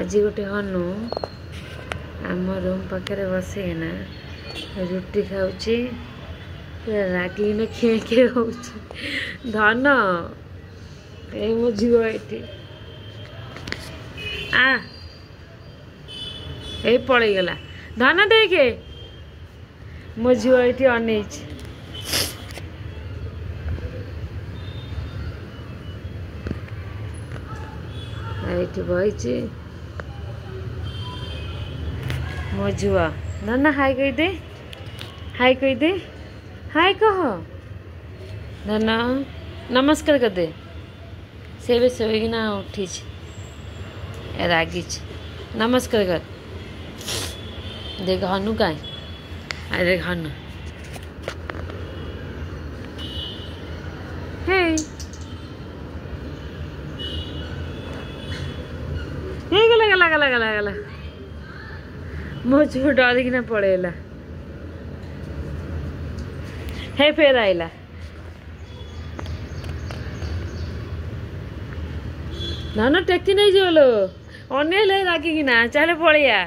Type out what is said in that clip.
आज गोटे हनु आम रूम पाखे बसना रुटी खाऊची पूरा रागिन खे खे हो धन ए मो झील ये ए पलैगला धन देखे मो झील ये अन बही मो झुआ धन हाय कही दे हाय कही दे हाय कह धन नमस्कार कर दे से भी सोईना उठी रागी नमस्कार कर देख हनु का अरे हनु हे गला गला गला गला गला मो झूठ डरिकिना पड़ेला हे फेर आइला धन टेकी नहीं जो लो अनेल रागिकिना चले पड़िया।